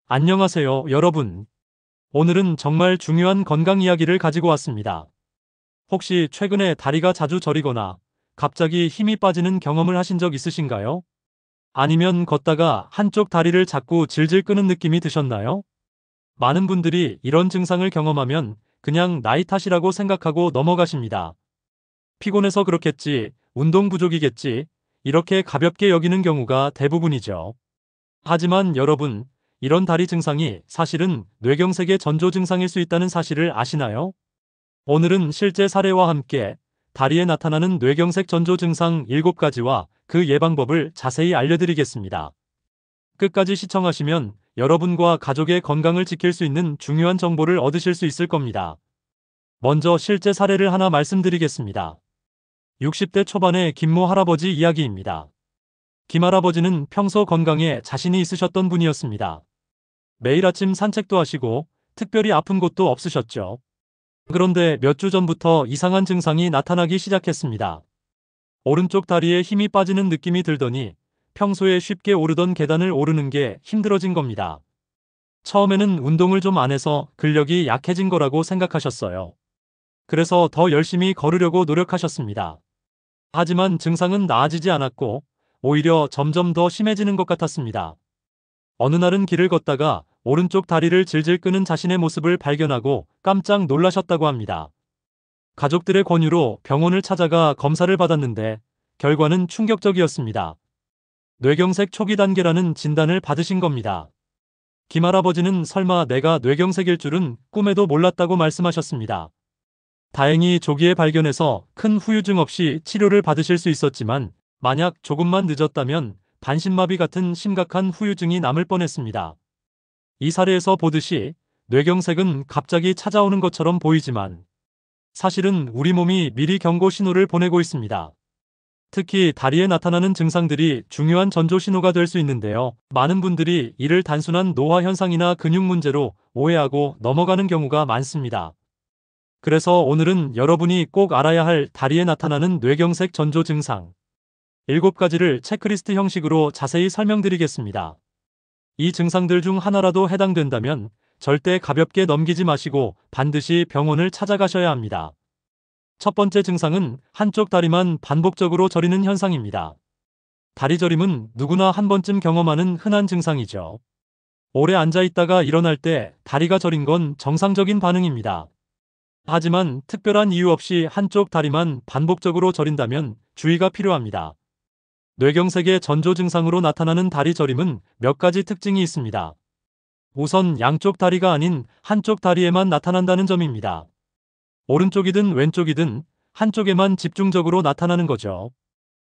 안녕하세요, 여러분. 오늘은 정말 중요한 건강 이야기를 가지고 왔습니다. 혹시 최근에 다리가 자주 저리거나 갑자기 힘이 빠지는 경험을 하신 적 있으신가요? 아니면 걷다가 한쪽 다리를 자꾸 질질 끄는 느낌이 드셨나요? 많은 분들이 이런 증상을 경험하면 그냥 나이 탓이라고 생각하고 넘어가십니다. 피곤해서 그렇겠지, 운동 부족이겠지, 이렇게 가볍게 여기는 경우가 대부분이죠. 하지만 여러분, 이런 다리 증상이 사실은 뇌경색의 전조 증상일 수 있다는 사실을 아시나요? 오늘은 실제 사례와 함께 다리에 나타나는 뇌경색 전조 증상 7가지와 그 예방법을 자세히 알려드리겠습니다. 끝까지 시청하시면 여러분과 가족의 건강을 지킬 수 있는 중요한 정보를 얻으실 수 있을 겁니다. 먼저 실제 사례를 하나 말씀드리겠습니다. 60대 초반의 김모 할아버지 이야기입니다. 김 할아버지는 평소 건강에 자신이 있으셨던 분이었습니다. 매일 아침 산책도 하시고 특별히 아픈 곳도 없으셨죠. 그런데 몇 주 전부터 이상한 증상이 나타나기 시작했습니다. 오른쪽 다리에 힘이 빠지는 느낌이 들더니 평소에 쉽게 오르던 계단을 오르는 게 힘들어진 겁니다. 처음에는 운동을 좀 안 해서 근력이 약해진 거라고 생각하셨어요. 그래서 더 열심히 걸으려고 노력하셨습니다. 하지만 증상은 나아지지 않았고 오히려 점점 더 심해지는 것 같았습니다. 어느 날은 길을 걷다가 오른쪽 다리를 질질 끄는 자신의 모습을 발견하고 깜짝 놀라셨다고 합니다. 가족들의 권유로 병원을 찾아가 검사를 받았는데 결과는 충격적이었습니다. 뇌경색 초기 단계라는 진단을 받으신 겁니다. 김 할아버지는 설마 내가 뇌경색일 줄은 꿈에도 몰랐다고 말씀하셨습니다. 다행히 조기에 발견해서 큰 후유증 없이 치료를 받으실 수 있었지만 만약 조금만 늦었다면 반신마비 같은 심각한 후유증이 남을 뻔했습니다. 이 사례에서 보듯이 뇌경색은 갑자기 찾아오는 것처럼 보이지만 사실은 우리 몸이 미리 경고 신호를 보내고 있습니다. 특히 다리에 나타나는 증상들이 중요한 전조 신호가 될 수 있는데요. 많은 분들이 이를 단순한 노화 현상이나 근육 문제로 오해하고 넘어가는 경우가 많습니다. 그래서 오늘은 여러분이 꼭 알아야 할 다리에 나타나는 뇌경색 전조 증상 7가지를 체크리스트 형식으로 자세히 설명드리겠습니다. 이 증상들 중 하나라도 해당된다면 절대 가볍게 넘기지 마시고 반드시 병원을 찾아가셔야 합니다. 첫 번째 증상은 한쪽 다리만 반복적으로 저리는 현상입니다. 다리 저림은 누구나 한 번쯤 경험하는 흔한 증상이죠. 오래 앉아 있다가 일어날 때 다리가 저린 건 정상적인 반응입니다. 하지만 특별한 이유 없이 한쪽 다리만 반복적으로 저린다면 주의가 필요합니다. 뇌경색의 전조 증상으로 나타나는 다리 저림은 몇 가지 특징이 있습니다. 우선 양쪽 다리가 아닌 한쪽 다리에만 나타난다는 점입니다. 오른쪽이든 왼쪽이든 한쪽에만 집중적으로 나타나는 거죠.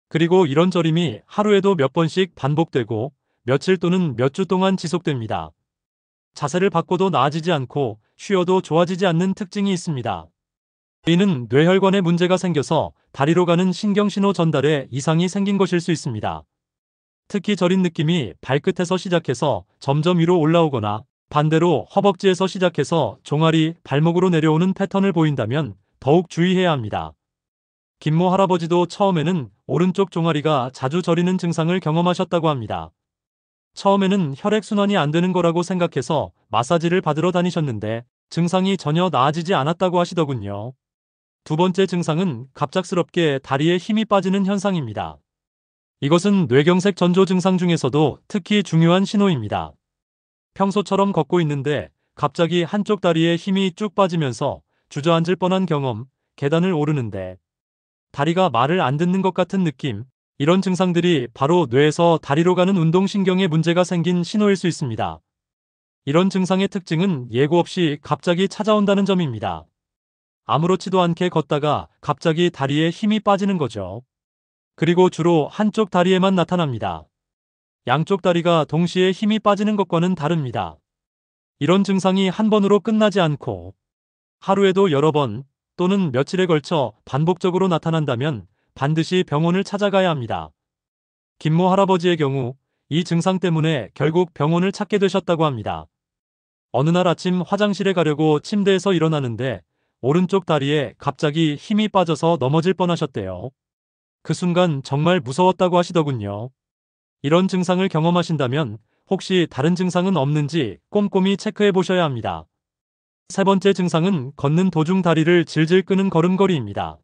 그리고 이런 저림이 하루에도 몇 번씩 반복되고 며칠 또는 몇 주 동안 지속됩니다. 자세를 바꿔도 나아지지 않고 쉬어도 좋아지지 않는 특징이 있습니다. 이는 뇌혈관에 문제가 생겨서 다리로 가는 신경신호 전달에 이상이 생긴 것일 수 있습니다. 특히 저린 느낌이 발끝에서 시작해서 점점 위로 올라오거나 반대로 허벅지에서 시작해서 종아리, 발목으로 내려오는 패턴을 보인다면 더욱 주의해야 합니다. 김모 할아버지도 처음에는 오른쪽 종아리가 자주 저리는 증상을 경험하셨다고 합니다. 처음에는 혈액순환이 안 되는 거라고 생각해서 마사지를 받으러 다니셨는데 증상이 전혀 나아지지 않았다고 하시더군요. 두 번째 증상은 갑작스럽게 다리에 힘이 빠지는 현상입니다. 이것은 뇌경색 전조 증상 중에서도 특히 중요한 신호입니다. 평소처럼 걷고 있는데 갑자기 한쪽 다리에 힘이 쭉 빠지면서 주저앉을 뻔한 경험, 계단을 오르는데 다리가 말을 안 듣는 것 같은 느낌, 이런 증상들이 바로 뇌에서 다리로 가는 운동신경에 문제가 생긴 신호일 수 있습니다. 이런 증상의 특징은 예고 없이 갑자기 찾아온다는 점입니다. 아무렇지도 않게 걷다가 갑자기 다리에 힘이 빠지는 거죠. 그리고 주로 한쪽 다리에만 나타납니다. 양쪽 다리가 동시에 힘이 빠지는 것과는 다릅니다. 이런 증상이 한 번으로 끝나지 않고 하루에도 여러 번 또는 며칠에 걸쳐 반복적으로 나타난다면 반드시 병원을 찾아가야 합니다. 김모 할아버지의 경우 이 증상 때문에 결국 병원을 찾게 되셨다고 합니다. 어느 날 아침 화장실에 가려고 침대에서 일어나는데 오른쪽 다리에 갑자기 힘이 빠져서 넘어질 뻔하셨대요. 그 순간 정말 무서웠다고 하시더군요. 이런 증상을 경험하신다면 혹시 다른 증상은 없는지 꼼꼼히 체크해 보셔야 합니다. 세 번째 증상은 걷는 도중 다리를 질질 끄는 걸음걸이입니다.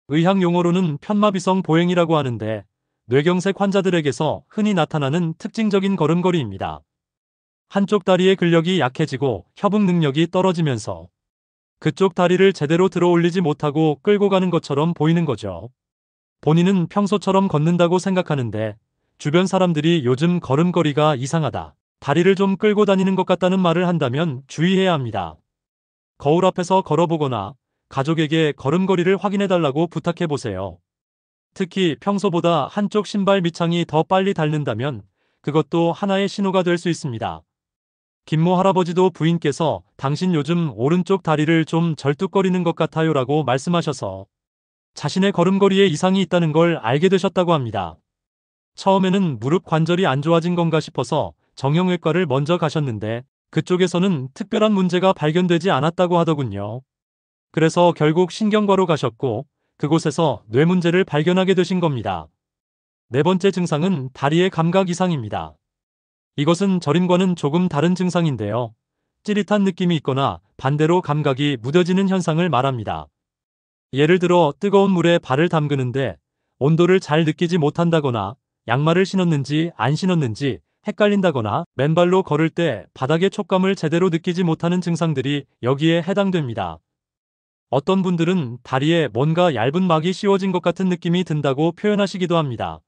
의학 용어로는 편마비성 보행이라고 하는데 뇌경색 환자들에게서 흔히 나타나는 특징적인 걸음걸이입니다. 한쪽 다리의 근력이 약해지고 협응 능력이 떨어지면서 그쪽 다리를 제대로 들어 올리지 못하고 끌고 가는 것처럼 보이는 거죠. 본인은 평소처럼 걷는다고 생각하는데 주변 사람들이 요즘 걸음걸이가 이상하다, 다리를 좀 끌고 다니는 것 같다는 말을 한다면 주의해야 합니다. 거울 앞에서 걸어보거나 가족에게 걸음걸이를 확인해달라고 부탁해보세요. 특히 평소보다 한쪽 신발 밑창이 더 빨리 닳는다면 그것도 하나의 신호가 될 수 있습니다. 김모 할아버지도 부인께서 당신 요즘 오른쪽 다리를 좀 절뚝거리는 것 같아요 라고 말씀하셔서 자신의 걸음걸이에 이상이 있다는 걸 알게 되셨다고 합니다. 처음에는 무릎 관절이 안 좋아진 건가 싶어서 정형외과를 먼저 가셨는데 그쪽에서는 특별한 문제가 발견되지 않았다고 하더군요. 그래서 결국 신경과로 가셨고 그곳에서 뇌 문제를 발견하게 되신 겁니다. 네 번째 증상은 다리의 감각 이상입니다. 이것은 저림과는 조금 다른 증상인데요. 찌릿한 느낌이 있거나 반대로 감각이 무뎌지는 현상을 말합니다. 예를 들어 뜨거운 물에 발을 담그는데 온도를 잘 느끼지 못한다거나 양말을 신었는지 안 신었는지 헷갈린다거나 맨발로 걸을 때 바닥의 촉감을 제대로 느끼지 못하는 증상들이 여기에 해당됩니다. 어떤 분들은 다리에 뭔가 얇은 막이 씌워진 것 같은 느낌이 든다고 표현하시기도 합니다.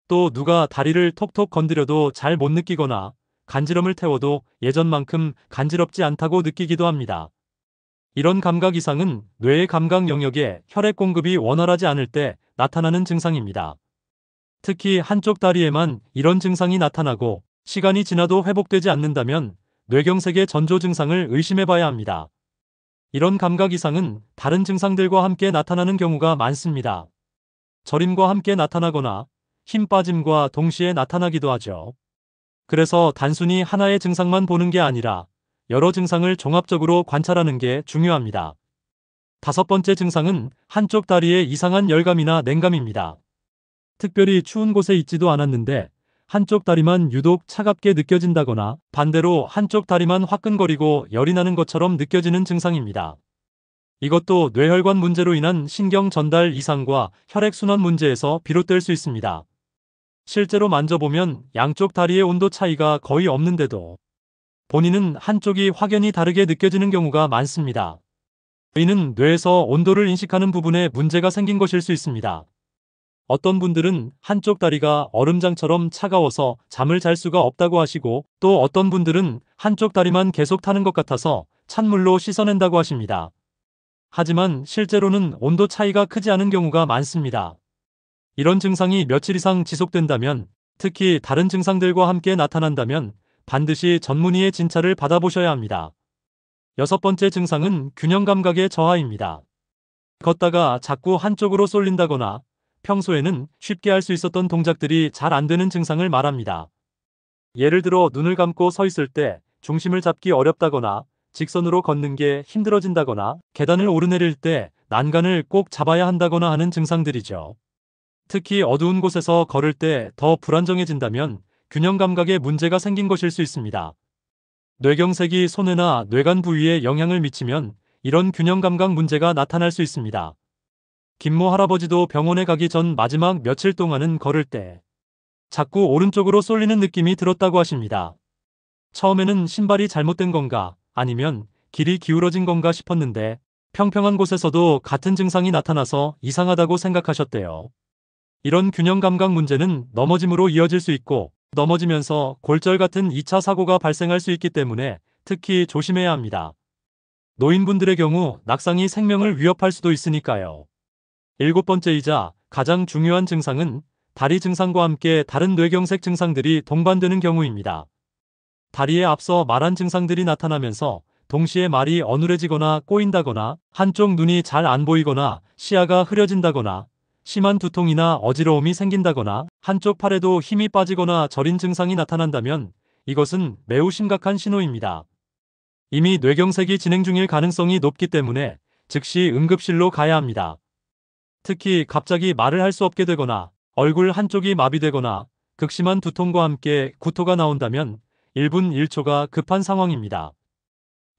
또 누가 다리를 톡톡 건드려도 잘 못 느끼거나 간지럼을 태워도 예전만큼 간지럽지 않다고 느끼기도 합니다. 이런 감각 이상은 뇌의 감각 영역에 혈액 공급이 원활하지 않을 때 나타나는 증상입니다. 특히 한쪽 다리에만 이런 증상이 나타나고 시간이 지나도 회복되지 않는다면 뇌경색의 전조 증상을 의심해 봐야 합니다. 이런 감각 이상은 다른 증상들과 함께 나타나는 경우가 많습니다. 저림과 함께 나타나거나 힘 빠짐과 동시에 나타나기도 하죠. 그래서 단순히 하나의 증상만 보는 게 아니라 여러 증상을 종합적으로 관찰하는 게 중요합니다. 다섯 번째 증상은 한쪽 다리에 이상한 열감이나 냉감입니다. 특별히 추운 곳에 있지도 않았는데 한쪽 다리만 유독 차갑게 느껴진다거나 반대로 한쪽 다리만 화끈거리고 열이 나는 것처럼 느껴지는 증상입니다. 이것도 뇌혈관 문제로 인한 신경 전달 이상과 혈액순환 문제에서 비롯될 수 있습니다. 실제로 만져보면 양쪽 다리의 온도 차이가 거의 없는데도 본인은 한쪽이 확연히 다르게 느껴지는 경우가 많습니다. 이는 뇌에서 온도를 인식하는 부분에 문제가 생긴 것일 수 있습니다. 어떤 분들은 한쪽 다리가 얼음장처럼 차가워서 잠을 잘 수가 없다고 하시고 또 어떤 분들은 한쪽 다리만 계속 타는 것 같아서 찬물로 씻어낸다고 하십니다. 하지만 실제로는 온도 차이가 크지 않은 경우가 많습니다. 이런 증상이 며칠 이상 지속된다면, 특히 다른 증상들과 함께 나타난다면 반드시 전문의의 진찰을 받아보셔야 합니다. 여섯 번째 증상은 균형 감각의 저하입니다. 걷다가 자꾸 한쪽으로 쏠린다거나 평소에는 쉽게 할 수 있었던 동작들이 잘 안 되는 증상을 말합니다. 예를 들어 눈을 감고 서 있을 때 중심을 잡기 어렵다거나 직선으로 걷는 게 힘들어진다거나 계단을 오르내릴 때 난간을 꼭 잡아야 한다거나 하는 증상들이죠. 특히 어두운 곳에서 걸을 때 더 불안정해진다면 균형 감각에 문제가 생긴 것일 수 있습니다. 뇌경색이 손해나 뇌간 부위에 영향을 미치면 이런 균형 감각 문제가 나타날 수 있습니다. 김모 할아버지도 병원에 가기 전 마지막 며칠 동안은 걸을 때 자꾸 오른쪽으로 쏠리는 느낌이 들었다고 하십니다. 처음에는 신발이 잘못된 건가 아니면 길이 기울어진 건가 싶었는데 평평한 곳에서도 같은 증상이 나타나서 이상하다고 생각하셨대요. 이런 균형 감각 문제는 넘어짐으로 이어질 수 있고 넘어지면서 골절 같은 2차 사고가 발생할 수 있기 때문에 특히 조심해야 합니다. 노인분들의 경우 낙상이 생명을 위협할 수도 있으니까요. 일곱 번째이자 가장 중요한 증상은 다리 증상과 함께 다른 뇌경색 증상들이 동반되는 경우입니다. 다리에 앞서 말한 증상들이 나타나면서 동시에 말이 어눌해지거나 꼬인다거나 한쪽 눈이 잘 안 보이거나 시야가 흐려진다거나 심한 두통이나 어지러움이 생긴다거나 한쪽 팔에도 힘이 빠지거나 저린 증상이 나타난다면 이것은 매우 심각한 신호입니다. 이미 뇌경색이 진행 중일 가능성이 높기 때문에 즉시 응급실로 가야 합니다. 특히 갑자기 말을 할 수 없게 되거나 얼굴 한쪽이 마비되거나 극심한 두통과 함께 구토가 나온다면 1분 1초가 급한 상황입니다.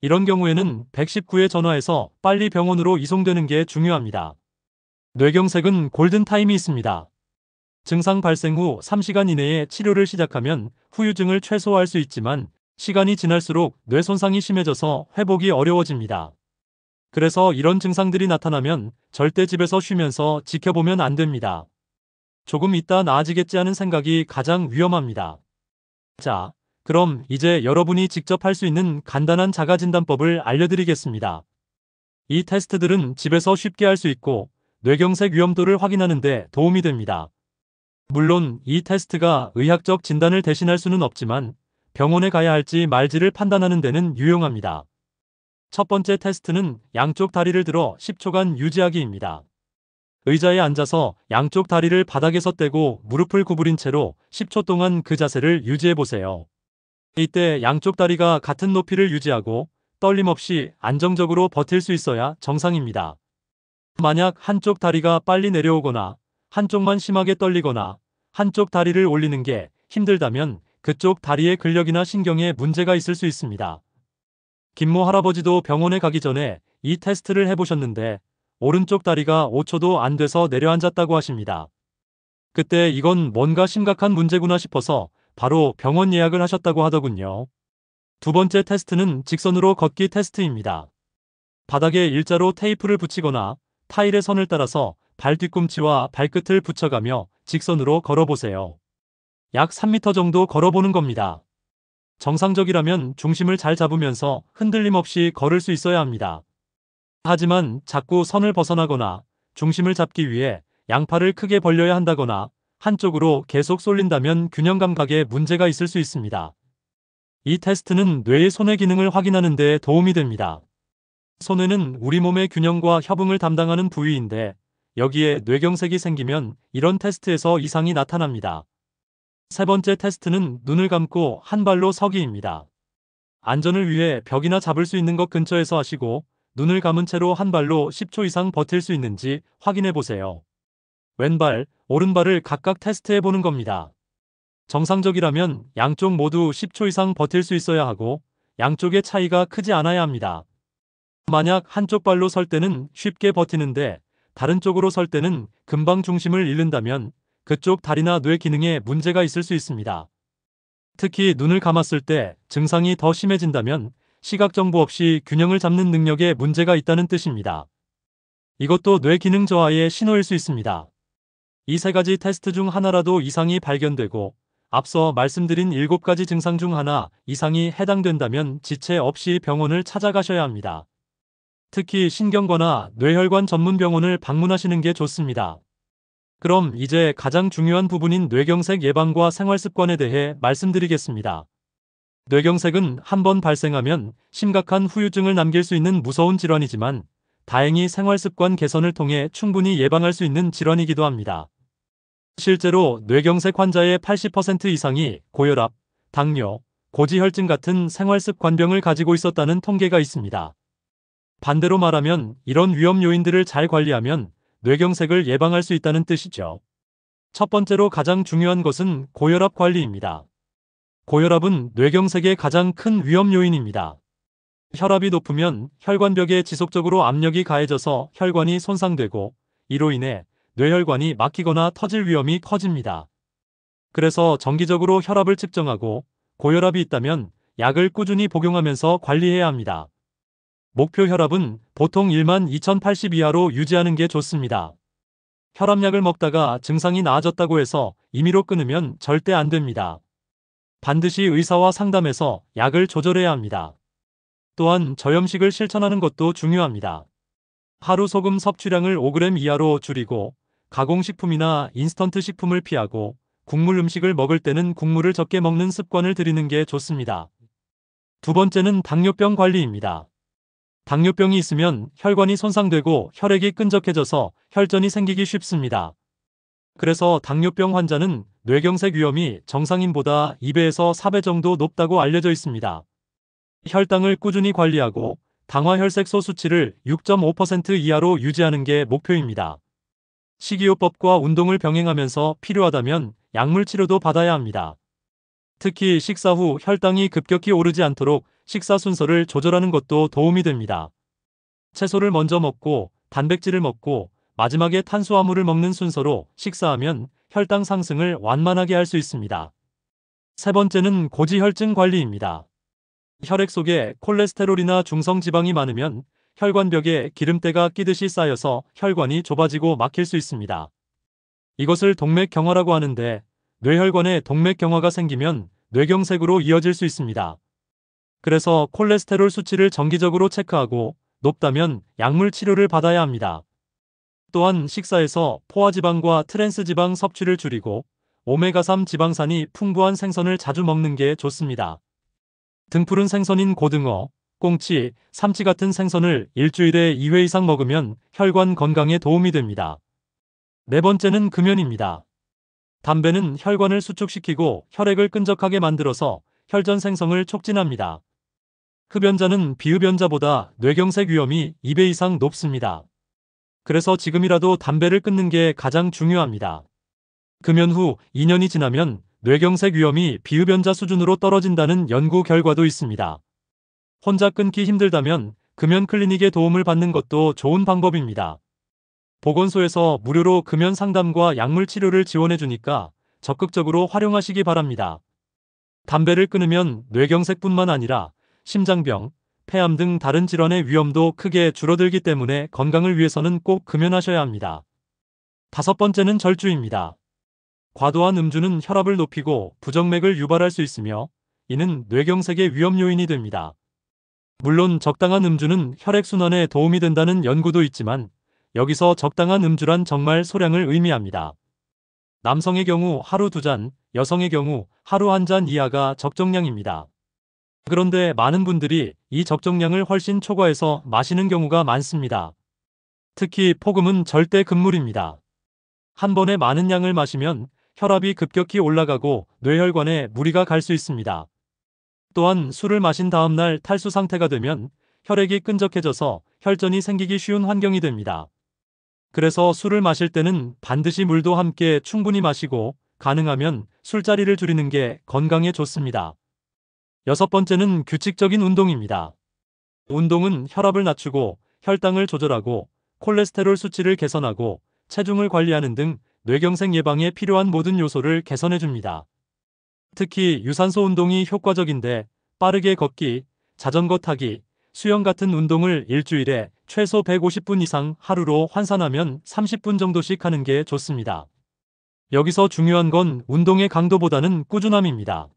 이런 경우에는 119에 전화해서 빨리 병원으로 이송되는 게 중요합니다. 뇌경색은 골든타임이 있습니다. 증상 발생 후 3시간 이내에 치료를 시작하면 후유증을 최소화할 수 있지만 시간이 지날수록 뇌 손상이 심해져서 회복이 어려워집니다. 그래서 이런 증상들이 나타나면 절대 집에서 쉬면서 지켜보면 안 됩니다. 조금 있다 나아지겠지 하는 생각이 가장 위험합니다. 자, 그럼 이제 여러분이 직접 할 수 있는 간단한 자가진단법을 알려드리겠습니다. 이 테스트들은 집에서 쉽게 할 수 있고 뇌경색 위험도를 확인하는 데 도움이 됩니다. 물론 이 테스트가 의학적 진단을 대신할 수는 없지만 병원에 가야 할지 말지를 판단하는 데는 유용합니다. 첫 번째 테스트는 양쪽 다리를 들어 10초간 유지하기입니다. 의자에 앉아서 양쪽 다리를 바닥에서 떼고 무릎을 구부린 채로 10초 동안 그 자세를 유지해 보세요. 이때 양쪽 다리가 같은 높이를 유지하고 떨림 없이 안정적으로 버틸 수 있어야 정상입니다. 만약 한쪽 다리가 빨리 내려오거나 한쪽만 심하게 떨리거나 한쪽 다리를 올리는 게 힘들다면 그쪽 다리의 근력이나 신경에 문제가 있을 수 있습니다. 김모 할아버지도 병원에 가기 전에 이 테스트를 해보셨는데 오른쪽 다리가 5초도 안 돼서 내려앉았다고 하십니다. 그때 이건 뭔가 심각한 문제구나 싶어서 바로 병원 예약을 하셨다고 하더군요. 두 번째 테스트는 직선으로 걷기 테스트입니다. 바닥에 일자로 테이프를 붙이거나 타일의 선을 따라서 발 뒤꿈치와 발끝을 붙여가며 직선으로 걸어보세요. 약 3m 정도 걸어보는 겁니다. 정상적이라면 중심을 잘 잡으면서 흔들림 없이 걸을 수 있어야 합니다. 하지만 자꾸 선을 벗어나거나 중심을 잡기 위해 양팔을 크게 벌려야 한다거나 한쪽으로 계속 쏠린다면 균형 감각에 문제가 있을 수 있습니다. 이 테스트는 뇌의 손의 기능을 확인하는 데 도움이 됩니다. 손해는 우리 몸의 균형과 협응을 담당하는 부위인데 여기에 뇌경색이 생기면 이런 테스트에서 이상이 나타납니다. 세 번째 테스트는 눈을 감고 한 발로 서기입니다. 안전을 위해 벽이나 잡을 수 있는 것 근처에서 하시고 눈을 감은 채로 한 발로 10초 이상 버틸 수 있는지 확인해 보세요. 왼발, 오른발을 각각 테스트해 보는 겁니다. 정상적이라면 양쪽 모두 10초 이상 버틸 수 있어야 하고 양쪽의 차이가 크지 않아야 합니다. 만약 한쪽 발로 설 때는 쉽게 버티는데 다른 쪽으로 설 때는 금방 중심을 잃는다면 그쪽 다리나 뇌 기능에 문제가 있을 수 있습니다. 특히 눈을 감았을 때 증상이 더 심해진다면 시각 정보 없이 균형을 잡는 능력에 문제가 있다는 뜻입니다. 이것도 뇌 기능 저하의 신호일 수 있습니다. 이 세 가지 테스트 중 하나라도 이상이 발견되고 앞서 말씀드린 7가지 증상 중 하나 이상이 해당된다면 지체 없이 병원을 찾아가셔야 합니다. 특히 신경과나 뇌혈관 전문 병원을 방문하시는 게 좋습니다. 그럼 이제 가장 중요한 부분인 뇌경색 예방과 생활습관에 대해 말씀드리겠습니다. 뇌경색은 한번 발생하면 심각한 후유증을 남길 수 있는 무서운 질환이지만 다행히 생활습관 개선을 통해 충분히 예방할 수 있는 질환이기도 합니다. 실제로 뇌경색 환자의 80% 이상이 고혈압, 당뇨, 고지혈증 같은 생활습관병을 가지고 있었다는 통계가 있습니다. 반대로 말하면 이런 위험 요인들을 잘 관리하면 뇌경색을 예방할 수 있다는 뜻이죠. 첫 번째로 가장 중요한 것은 고혈압 관리입니다. 고혈압은 뇌경색의 가장 큰 위험 요인입니다. 혈압이 높으면 혈관벽에 지속적으로 압력이 가해져서 혈관이 손상되고 이로 인해 뇌혈관이 막히거나 터질 위험이 커집니다. 그래서 정기적으로 혈압을 측정하고 고혈압이 있다면 약을 꾸준히 복용하면서 관리해야 합니다. 목표 혈압은 보통 12,080 이하로 유지하는 게 좋습니다. 혈압약을 먹다가 증상이 나아졌다고 해서 임의로 끊으면 절대 안 됩니다. 반드시 의사와 상담해서 약을 조절해야 합니다. 또한 저염식을 실천하는 것도 중요합니다. 하루 소금 섭취량을 5g 이하로 줄이고 가공식품이나 인스턴트 식품을 피하고 국물 음식을 먹을 때는 국물을 적게 먹는 습관을 들이는 게 좋습니다. 두 번째는 당뇨병 관리입니다. 당뇨병이 있으면 혈관이 손상되고 혈액이 끈적해져서 혈전이 생기기 쉽습니다. 그래서 당뇨병 환자는 뇌경색 위험이 정상인보다 2배에서 4배 정도 높다고 알려져 있습니다. 혈당을 꾸준히 관리하고 당화혈색소 수치를 6.5% 이하로 유지하는 게 목표입니다. 식이요법과 운동을 병행하면서 필요하다면 약물 치료도 받아야 합니다. 특히 식사 후 혈당이 급격히 오르지 않도록 식사 순서를 조절하는 것도 도움이 됩니다. 채소를 먼저 먹고 단백질을 먹고 마지막에 탄수화물을 먹는 순서로 식사하면 혈당 상승을 완만하게 할 수 있습니다. 세 번째는 고지혈증 관리입니다. 혈액 속에 콜레스테롤이나 중성지방이 많으면 혈관벽에 기름때가 끼듯이 쌓여서 혈관이 좁아지고 막힐 수 있습니다. 이것을 동맥경화라고 하는데 뇌혈관에 동맥경화가 생기면 뇌경색으로 이어질 수 있습니다. 그래서 콜레스테롤 수치를 정기적으로 체크하고 높다면 약물 치료를 받아야 합니다. 또한 식사에서 포화지방과 트랜스지방 섭취를 줄이고 오메가3 지방산이 풍부한 생선을 자주 먹는 게 좋습니다. 등푸른 생선인 고등어, 꽁치, 삼치 같은 생선을 일주일에 2회 이상 먹으면 혈관 건강에 도움이 됩니다. 네 번째는 금연입니다. 담배는 혈관을 수축시키고 혈액을 끈적하게 만들어서 혈전 생성을 촉진합니다. 흡연자는 비흡연자보다 뇌경색 위험이 2배 이상 높습니다. 그래서 지금이라도 담배를 끊는 게 가장 중요합니다. 금연 후 2년이 지나면 뇌경색 위험이 비흡연자 수준으로 떨어진다는 연구 결과도 있습니다. 혼자 끊기 힘들다면 금연 클리닉의 도움을 받는 것도 좋은 방법입니다. 보건소에서 무료로 금연 상담과 약물 치료를 지원해 주니까 적극적으로 활용하시기 바랍니다. 담배를 끊으면 뇌경색뿐만 아니라 심장병, 폐암 등 다른 질환의 위험도 크게 줄어들기 때문에 건강을 위해서는 꼭 금연하셔야 합니다. 다섯 번째는 절주입니다. 과도한 음주는 혈압을 높이고 부정맥을 유발할 수 있으며 이는 뇌경색의 위험 요인이 됩니다. 물론 적당한 음주는 혈액순환에 도움이 된다는 연구도 있지만 여기서 적당한 음주란 정말 소량을 의미합니다. 남성의 경우 하루 2잔, 여성의 경우 하루 1잔 이하가 적정량입니다. 그런데 많은 분들이 이 적정량을 훨씬 초과해서 마시는 경우가 많습니다. 특히 폭음은 절대 금물입니다. 한 번에 많은 양을 마시면 혈압이 급격히 올라가고 뇌혈관에 무리가 갈 수 있습니다. 또한 술을 마신 다음 날 탈수 상태가 되면 혈액이 끈적해져서 혈전이 생기기 쉬운 환경이 됩니다. 그래서 술을 마실 때는 반드시 물도 함께 충분히 마시고 가능하면 술자리를 줄이는 게 건강에 좋습니다. 여섯 번째는 규칙적인 운동입니다. 운동은 혈압을 낮추고 혈당을 조절하고 콜레스테롤 수치를 개선하고 체중을 관리하는 등 뇌경색 예방에 필요한 모든 요소를 개선해 줍니다. 특히 유산소 운동이 효과적인데 빠르게 걷기, 자전거 타기, 수영 같은 운동을 일주일에 최소 150분 이상 하루로 환산하면 30분 정도씩 하는 게 좋습니다. 여기서 중요한 건 운동의 강도보다는 꾸준함입니다.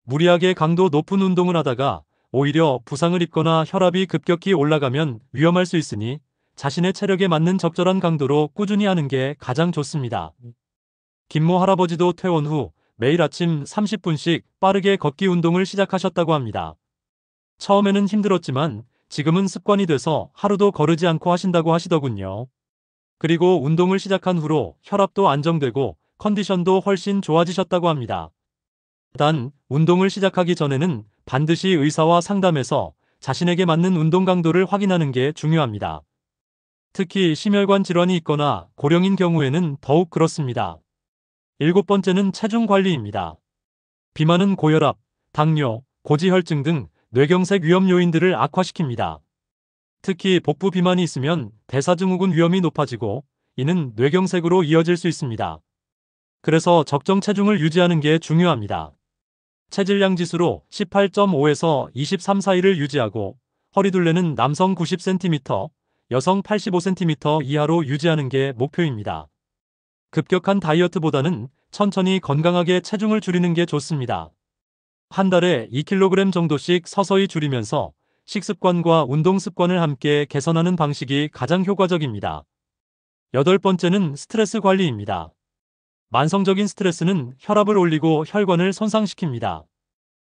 무리하게 강도 높은 운동을 하다가 오히려 부상을 입거나 혈압이 급격히 올라가면 위험할 수 있으니 자신의 체력에 맞는 적절한 강도로 꾸준히 하는 게 가장 좋습니다. 김모 할아버지도 퇴원 후 매일 아침 30분씩 빠르게 걷기 운동을 시작하셨다고 합니다. 처음에는 힘들었지만 지금은 습관이 돼서 하루도 거르지 않고 하신다고 하시더군요. 그리고 운동을 시작한 후로 혈압도 안정되고 컨디션도 훨씬 좋아지셨다고 합니다. 단, 운동을 시작하기 전에는 반드시 의사와 상담해서 자신에게 맞는 운동 강도를 확인하는 게 중요합니다. 특히 심혈관 질환이 있거나 고령인 경우에는 더욱 그렇습니다. 일곱 번째는 체중 관리입니다. 비만은 고혈압, 당뇨, 고지혈증 등 뇌경색 위험 요인들을 악화시킵니다. 특히 복부 비만이 있으면 대사증후군 위험이 높아지고 이는 뇌경색으로 이어질 수 있습니다. 그래서 적정 체중을 유지하는 게 중요합니다. 체질량 지수로 18.5에서 23 사이를 유지하고 허리둘레는 남성 90cm, 여성 85cm 이하로 유지하는 게 목표입니다. 급격한 다이어트보다는 천천히 건강하게 체중을 줄이는 게 좋습니다. 한 달에 2kg 정도씩 서서히 줄이면서 식습관과 운동 습관을 함께 개선하는 방식이 가장 효과적입니다. 여덟 번째는 스트레스 관리입니다. 만성적인 스트레스는 혈압을 올리고 혈관을 손상시킵니다.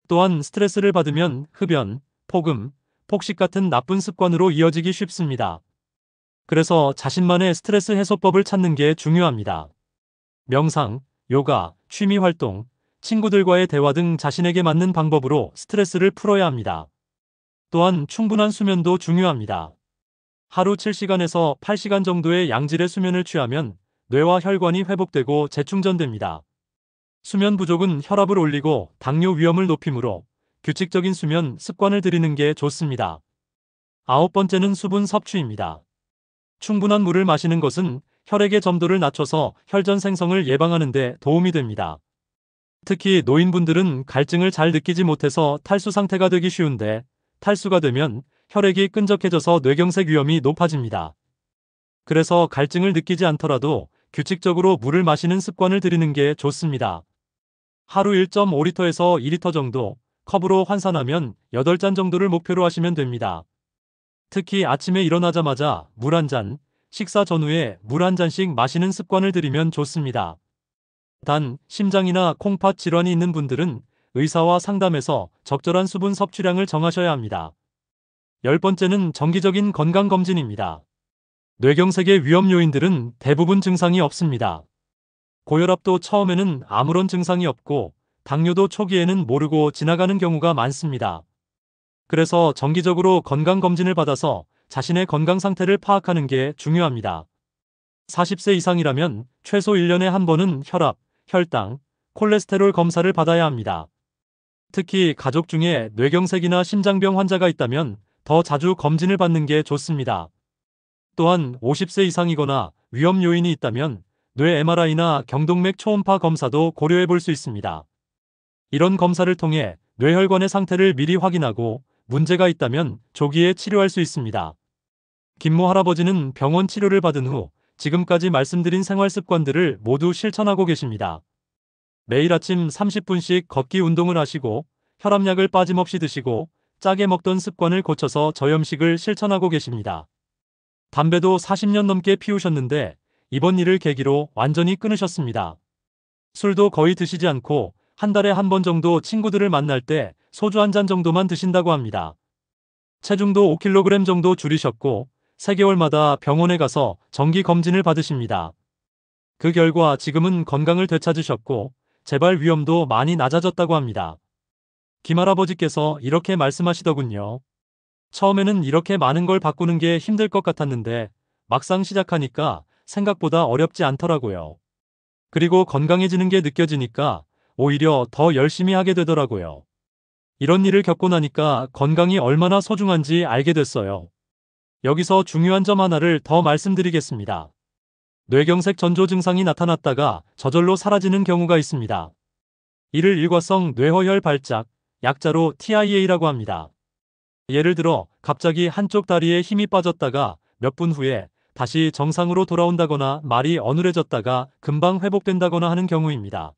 또한 스트레스를 받으면 흡연, 폭음, 폭식 같은 나쁜 습관으로 이어지기 쉽습니다. 그래서 자신만의 스트레스 해소법을 찾는 게 중요합니다. 명상, 요가, 취미 활동, 친구들과의 대화 등 자신에게 맞는 방법으로 스트레스를 풀어야 합니다. 또한 충분한 수면도 중요합니다. 하루 7시간에서 8시간 정도의 양질의 수면을 취하면 뇌와 혈관이 회복되고 재충전됩니다. 수면 부족은 혈압을 올리고 당뇨 위험을 높이므로 규칙적인 수면 습관을 들이는 게 좋습니다. 아홉 번째는 수분 섭취입니다. 충분한 물을 마시는 것은 혈액의 점도를 낮춰서 혈전 생성을 예방하는 데 도움이 됩니다. 특히 노인분들은 갈증을 잘 느끼지 못해서 탈수 상태가 되기 쉬운데, 탈수가 되면 혈액이 끈적해져서 뇌경색 위험이 높아집니다. 그래서 갈증을 느끼지 않더라도 규칙적으로 물을 마시는 습관을 들이는 게 좋습니다. 하루 1.5리터에서 2리터 정도 컵으로 환산하면 8잔 정도를 목표로 하시면 됩니다. 특히 아침에 일어나자마자 물 한 잔, 식사 전후에 물 한 잔씩 마시는 습관을 들이면 좋습니다. 단, 심장이나 콩팥 질환이 있는 분들은 의사와 상담해서 적절한 수분 섭취량을 정하셔야 합니다. 열 번째는 정기적인 건강검진입니다. 뇌경색의 위험 요인들은 대부분 증상이 없습니다. 고혈압도 처음에는 아무런 증상이 없고, 당뇨도 초기에는 모르고 지나가는 경우가 많습니다. 그래서 정기적으로 건강검진을 받아서 자신의 건강 상태를 파악하는 게 중요합니다. 40세 이상이라면 최소 1년에 한 번은 혈압, 혈당, 콜레스테롤 검사를 받아야 합니다. 특히 가족 중에 뇌경색이나 심장병 환자가 있다면 더 자주 검진을 받는 게 좋습니다. 또한 50세 이상이거나 위험 요인이 있다면 뇌 MRI나 경동맥 초음파 검사도 고려해 볼 수 있습니다. 이런 검사를 통해 뇌혈관의 상태를 미리 확인하고 문제가 있다면 조기에 치료할 수 있습니다. 김모 할아버지는 병원 치료를 받은 후 지금까지 말씀드린 생활 습관들을 모두 실천하고 계십니다. 매일 아침 30분씩 걷기 운동을 하시고 혈압약을 빠짐없이 드시고 짜게 먹던 습관을 고쳐서 저염식을 실천하고 계십니다. 담배도 40년 넘게 피우셨는데 이번 일을 계기로 완전히 끊으셨습니다. 술도 거의 드시지 않고 한 달에 한 번 정도 친구들을 만날 때 소주 한 잔 정도만 드신다고 합니다. 체중도 5kg 정도 줄이셨고 3개월마다 병원에 가서 정기 검진을 받으십니다. 그 결과 지금은 건강을 되찾으셨고 재발 위험도 많이 낮아졌다고 합니다. 김할아버지께서 이렇게 말씀하시더군요. 처음에는 이렇게 많은 걸 바꾸는 게 힘들 것 같았는데 막상 시작하니까 생각보다 어렵지 않더라고요. 그리고 건강해지는 게 느껴지니까 오히려 더 열심히 하게 되더라고요. 이런 일을 겪고 나니까 건강이 얼마나 소중한지 알게 됐어요. 여기서 중요한 점 하나를 더 말씀드리겠습니다. 뇌경색 전조 증상이 나타났다가 저절로 사라지는 경우가 있습니다. 이를 일과성 뇌허혈 발작, 약자로 TIA라고 합니다. 예를 들어 갑자기 한쪽 다리에 힘이 빠졌다가 몇 분 후에 다시 정상으로 돌아온다거나 말이 어눌해졌다가 금방 회복된다거나 하는 경우입니다.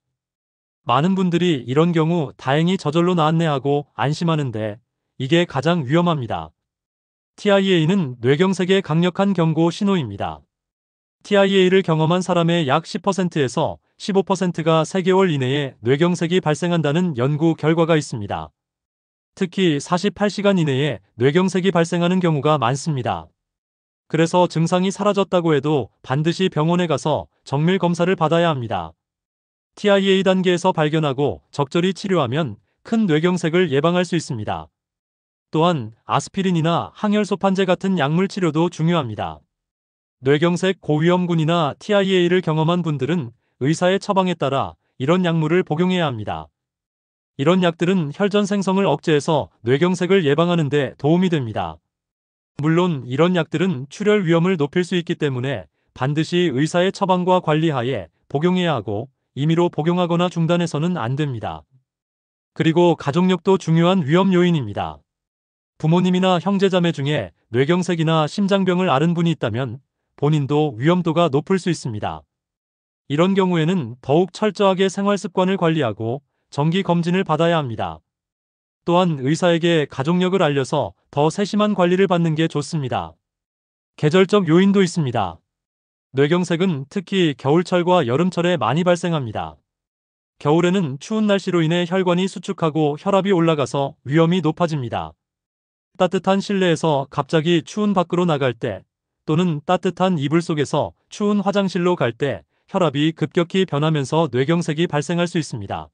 많은 분들이 이런 경우 다행히 저절로 나았네 하고 안심하는데 이게 가장 위험합니다. TIA는 뇌경색의 강력한 경고 신호입니다. TIA를 경험한 사람의 약 10%에서 15%가 3개월 이내에 뇌경색이 발생한다는 연구 결과가 있습니다. 특히 48시간 이내에 뇌경색이 발생하는 경우가 많습니다. 그래서 증상이 사라졌다고 해도 반드시 병원에 가서 정밀 검사를 받아야 합니다. TIA 단계에서 발견하고 적절히 치료하면 큰 뇌경색을 예방할 수 있습니다. 또한 아스피린이나 항혈소판제 같은 약물 치료도 중요합니다. 뇌경색 고위험군이나 TIA를 경험한 분들은 의사의 처방에 따라 이런 약물을 복용해야 합니다. 이런 약들은 혈전 생성을 억제해서 뇌경색을 예방하는 데 도움이 됩니다. 물론 이런 약들은 출혈 위험을 높일 수 있기 때문에 반드시 의사의 처방과 관리하에 복용해야 하고 임의로 복용하거나 중단해서는 안 됩니다. 그리고 가족력도 중요한 위험 요인입니다. 부모님이나 형제자매 중에 뇌경색이나 심장병을 앓은 분이 있다면 본인도 위험도가 높을 수 있습니다. 이런 경우에는 더욱 철저하게 생활 습관을 관리하고 정기 검진을 받아야 합니다. 또한 의사에게 가족력을 알려서 더 세심한 관리를 받는 게 좋습니다. 계절적 요인도 있습니다. 뇌경색은 특히 겨울철과 여름철에 많이 발생합니다. 겨울에는 추운 날씨로 인해 혈관이 수축하고 혈압이 올라가서 위험이 높아집니다. 따뜻한 실내에서 갑자기 추운 밖으로 나갈 때 또는 따뜻한 이불 속에서 추운 화장실로 갈 때 혈압이 급격히 변하면서 뇌경색이 발생할 수 있습니다.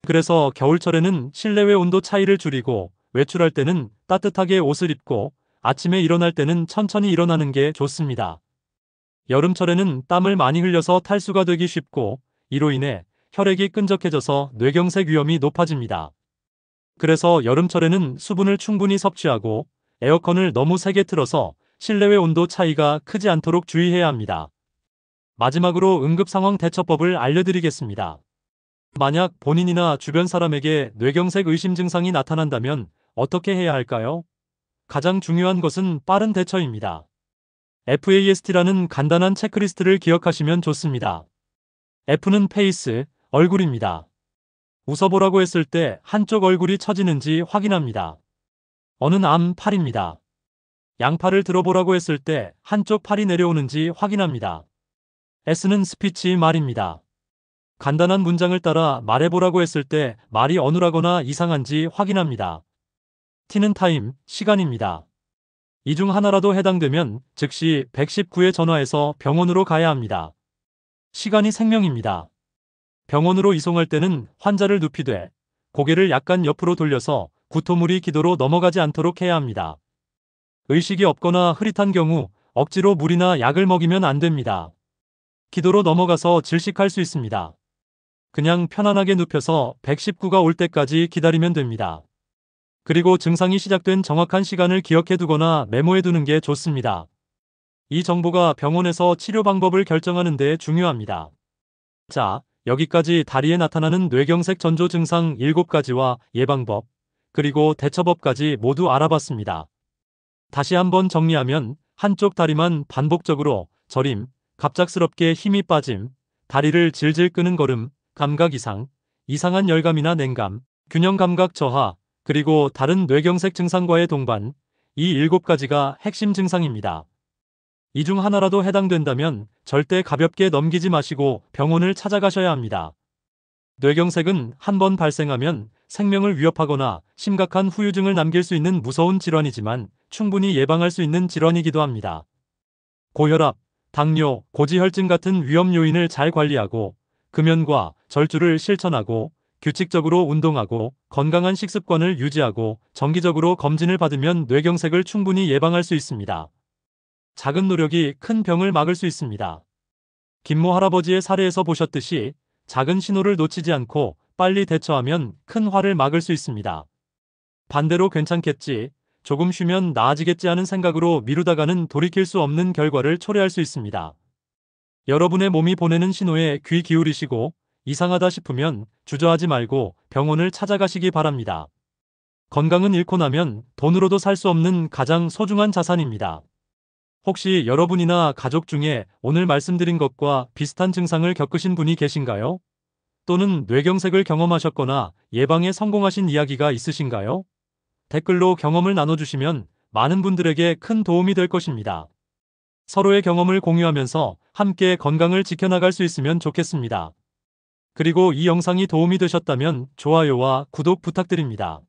그래서 겨울철에는 실내외 온도 차이를 줄이고 외출할 때는 따뜻하게 옷을 입고 아침에 일어날 때는 천천히 일어나는 게 좋습니다. 여름철에는 땀을 많이 흘려서 탈수가 되기 쉽고 이로 인해 혈액이 끈적해져서 뇌경색 위험이 높아집니다. 그래서 여름철에는 수분을 충분히 섭취하고 에어컨을 너무 세게 틀어서 실내외 온도 차이가 크지 않도록 주의해야 합니다. 마지막으로 응급상황 대처법을 알려드리겠습니다. 만약 본인이나 주변 사람에게 뇌경색 의심 증상이 나타난다면 어떻게 해야 할까요? 가장 중요한 것은 빠른 대처입니다. FAST라는 간단한 체크리스트를 기억하시면 좋습니다. F는 페이스, 얼굴입니다. 웃어보라고 했을 때 한쪽 얼굴이 처지는지 확인합니다. 어는 암, 팔입니다. 양팔을 들어보라고 했을 때 한쪽 팔이 내려오는지 확인합니다. S는 스피치, 말입니다. 간단한 문장을 따라 말해보라고 했을 때 말이 어눌하거나 이상한지 확인합니다. T는 타임, 시간입니다. 이 중 하나라도 해당되면 즉시 119에 전화해서 병원으로 가야 합니다. 시간이 생명입니다. 병원으로 이송할 때는 환자를 눕히되 고개를 약간 옆으로 돌려서 구토물이 기도로 넘어가지 않도록 해야 합니다. 의식이 없거나 흐릿한 경우 억지로 물이나 약을 먹이면 안 됩니다. 기도로 넘어가서 질식할 수 있습니다. 그냥 편안하게 눕혀서 119가 올 때까지 기다리면 됩니다. 그리고 증상이 시작된 정확한 시간을 기억해 두거나 메모해 두는 게 좋습니다. 이 정보가 병원에서 치료 방법을 결정하는 데 중요합니다. 자, 여기까지 다리에 나타나는 뇌경색 전조 증상 7가지와 예방법, 그리고 대처법까지 모두 알아봤습니다. 다시 한번 정리하면 한쪽 다리만 반복적으로 저림, 갑작스럽게 힘이 빠짐, 다리를 질질 끄는 걸음, 감각 이상, 이상한 열감이나 냉감, 균형 감각 저하, 그리고 다른 뇌경색 증상과의 동반, 이 7가지가 핵심 증상입니다. 이 중 하나라도 해당된다면 절대 가볍게 넘기지 마시고 병원을 찾아가셔야 합니다. 뇌경색은 한번 발생하면 생명을 위협하거나 심각한 후유증을 남길 수 있는 무서운 질환이지만 충분히 예방할 수 있는 질환이기도 합니다. 고혈압, 당뇨, 고지혈증 같은 위험 요인을 잘 관리하고 금연과 절주를 실천하고 규칙적으로 운동하고 건강한 식습관을 유지하고 정기적으로 검진을 받으면 뇌경색을 충분히 예방할 수 있습니다. 작은 노력이 큰 병을 막을 수 있습니다. 김모 할아버지의 사례에서 보셨듯이 작은 신호를 놓치지 않고 빨리 대처하면 큰 화를 막을 수 있습니다. 반대로 괜찮겠지, 조금 쉬면 나아지겠지 하는 생각으로 미루다가는 돌이킬 수 없는 결과를 초래할 수 있습니다. 여러분의 몸이 보내는 신호에 귀 기울이시고 이상하다 싶으면 주저하지 말고 병원을 찾아가시기 바랍니다. 건강은 잃고 나면 돈으로도 살 수 없는 가장 소중한 자산입니다. 혹시 여러분이나 가족 중에 오늘 말씀드린 것과 비슷한 증상을 겪으신 분이 계신가요? 또는 뇌경색을 경험하셨거나 예방에 성공하신 이야기가 있으신가요? 댓글로 경험을 나눠주시면 많은 분들에게 큰 도움이 될 것입니다. 서로의 경험을 공유하면서 함께 건강을 지켜나갈 수 있으면 좋겠습니다. 그리고 이 영상이 도움이 되셨다면 좋아요와 구독 부탁드립니다.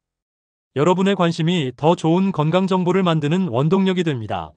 여러분의 관심이 더 좋은 건강 정보를 만드는 원동력이 됩니다.